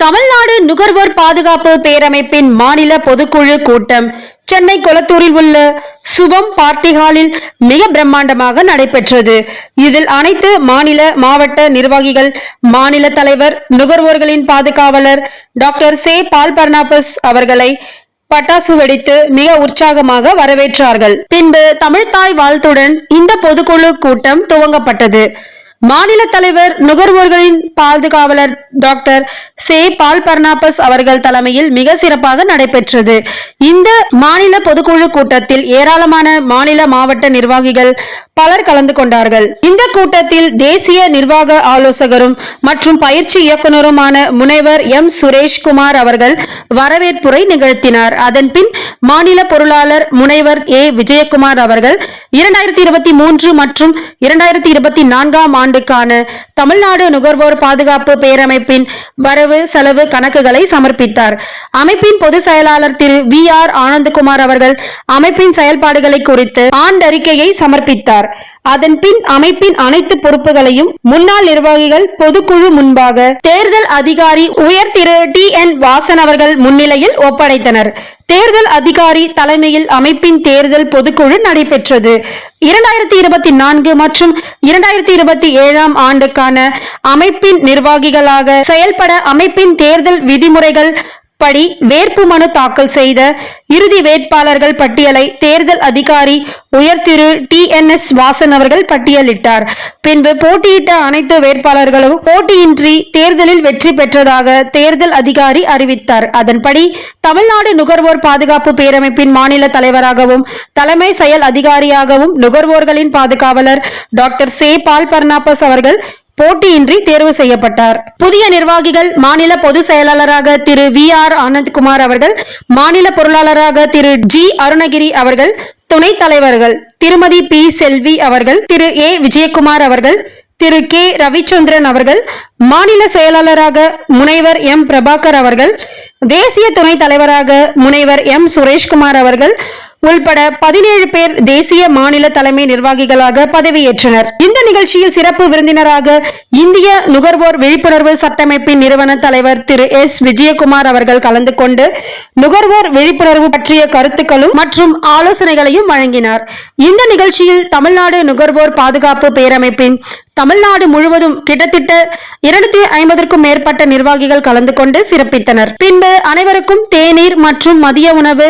தமிழ்நாடு நுகர்வோர் பாதுகாப்பு பேரமைப்பின் மாநில பொதுக்குழு கூட்டம் சென்னை கொளத்தூரில் உள்ள சுபம் பார்ட்டி ஹாலில் மிக பிரம்மாண்டமாக நடைபெற்றது. இதில் அனைத்து மாநில மாவட்ட நிர்வாகிகள், மாநில தலைவர், நுகர்வோர்களின் பாதுகாவலர் டாக்டர் சே. பால் பர்னாபஸ் அவர்களை பட்டாசு வெடித்து மிக உற்சாகமாக வரவேற்றார்கள். பின்பு தமிழ்தாய் வாழ்த்துடன் இந்த பொதுக்குழு கூட்டம் துவங்கப்பட்டது. மாநில தலைவர், நுகர்வோர்களின் பாதுகாவலர் டாக்டர் சே. பால் பர்னாபஸ் அவர்கள் தலைமையில் மிக சிறப்பாக நடைபெற்றது. இந்த மாநில பொதுக்குழு கூட்டத்தில் ஏராளமான மாநில மாவட்ட நிர்வாகிகள் பலர் கலந்து கொண்டார்கள். இந்த கூட்டத்தில் தேசிய நிர்வாக ஆலோசகரும் மற்றும் பயிற்சி இயக்குநருமான முனைவர் எம். சுரேஷ்குமார் அவர்கள் வரவேற்புரை நிகழ்த்தினார். அதன்பின் மாநில பொருளாளர் முனைவர் ஏ. விஜயகுமார் அவர்கள் 2023 மற்றும் 2024 ஆண்டுக்கான தமிழ்நாடு நுகர்வோர் பாதுகாப்பு பேரமைப்பின் வரவு செலவு கணக்குகளை சமர்ப்பித்தார். அமைப்பின் பொதுச் செயலாளர் திரு வி. ஆர். ஆனந்தகுமார் அவர்கள் அமைப்பின் செயல்பாடுகளை குறித்து ஆண்டறிக்கையை சமர்ப்பித்தார். அதன்பின் அமைப்பின் அனைத்து பொறுப்புகளையும் முன்னாள் நிர்வாகிகள் பொதுக்குழு முன்பாக தேர்தல் அதிகாரி உயர் திரு டி. என். வாசன் அவர்கள் முன்னிலையில் ஒப்படைத்தனர். தேர்தல் அதிகாரி தலைமையில் அமைப்பின் தேர்தல் பொதுக்குழு நடைபெற்றது. 2024 மற்றும் 2027 ஆண்டுக்கான அமைப்பின் நிர்வாகிகளாக செயல்பட அமைப்பின் தேர்தல் விதிமுறைகள் படி வேட்புமனு தாக்கல் செய்த இறுதி வேட்பாளர்கள் பட்டியலை தேர்தல் அதிகாரி உயர் திரு டி. என். எஸ். வாசன் அவர்கள் பட்டியலிட்டார். பின்பு போட்டியிட்ட அனைத்து வேட்பாளர்களும் போட்டியின்றி தேர்தலில் வெற்றி பெற்றதாக தேர்தல் அதிகாரி அறிவித்தார். அதன்படி தமிழ்நாடு நுகர்வோர் பாதுகாப்பு பேரமைப்பின் மாநில தலைவராகவும் தலைமை செயல் அதிகாரியாகவும் நுகர்வோர்களின் பாதுகாவலர் டாக்டர் சே. பால் பர்னாபஸ் அவர்கள் போட்டியின்றி தேர்வு செய்யப்பட்டார். புதிய நிர்வாகிகள் மாநில பொதுச் செயலாளராக திரு வி. ஆர். ஆனந்த்குமார் அவர்கள், மாநில பொருளாளராக திரு ஜி. அருணகிரி அவர்கள், துணைத் தலைவர்கள் திருமதி பி. செல்வி அவர்கள், திரு ஏ. விஜயகுமார் அவர்கள், திரு கே. ரவிச்சந்திரன் அவர்கள், மாநில செயலாளராக முனைவர் எம். பிரபாகர் அவர்கள், தேசிய துணைத் தலைவராக முனைவர் எம். சுரேஷ்குமார் அவர்கள் உள்பட 17 பேர் தேசிய மாநில தலைமை நிர்வாகிகளாக பதவியேற்றனர். இந்த நிகழ்ச்சியில் சிறப்பு விருந்தினராக இந்திய நுகர்வோர் விழிப்புணர்வு சட்டமைப்பின் நிறுவன தலைவர் திரு எஸ். விஜயகுமார் அவர்கள் கலந்து கொண்டு நுகர்வோர் விழிப்புணர்வு பற்றிய கருத்துக்களும் மற்றும் ஆலோசனைகளையும் வழங்கினார். இந்த நிகழ்ச்சியில் தமிழ்நாடு நுகர்வோர் பாதுகாப்பு பேரமைப்பின் தமிழ்நாடு முழுவதும் கிட்டத்தட்ட 250க்கும் மேற்பட்ட நிர்வாகிகள் கலந்து கொண்டு சிறப்பித்தனர். பின்பு அனைவருக்கும் தேநீர் மற்றும் மதிய உணவு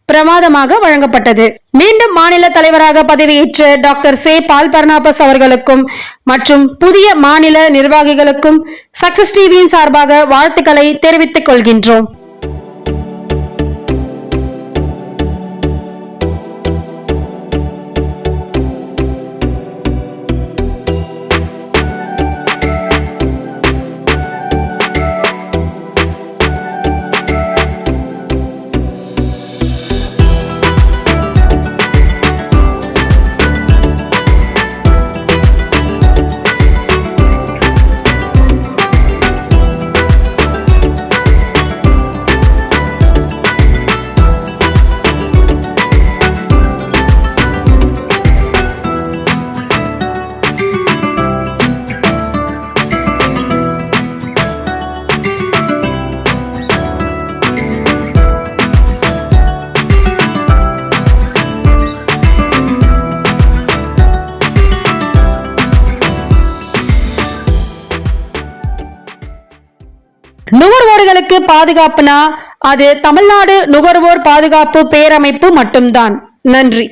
பிரமாதமாக வழங்கப்பட்டது. மீண்டும் மாநில தலைவராக பதவியேற்ற டாக்டர் சே. பால் பர்னாபஸ் அவர்களுக்கும் மற்றும் புதிய மாநில நிர்வாகிகளுக்கும் சக்சஸ் டிவியின் சார்பாக வாழ்த்துக்களை தெரிவித்துக் கொள்கின்றோம். நுகர்வோர்களுக்கு பாதுகாப்புனா அது தமிழ்நாடு நுகர்வோர் பாதுகாப்பு பேரமைப்பு மட்டும்தான். நன்றி.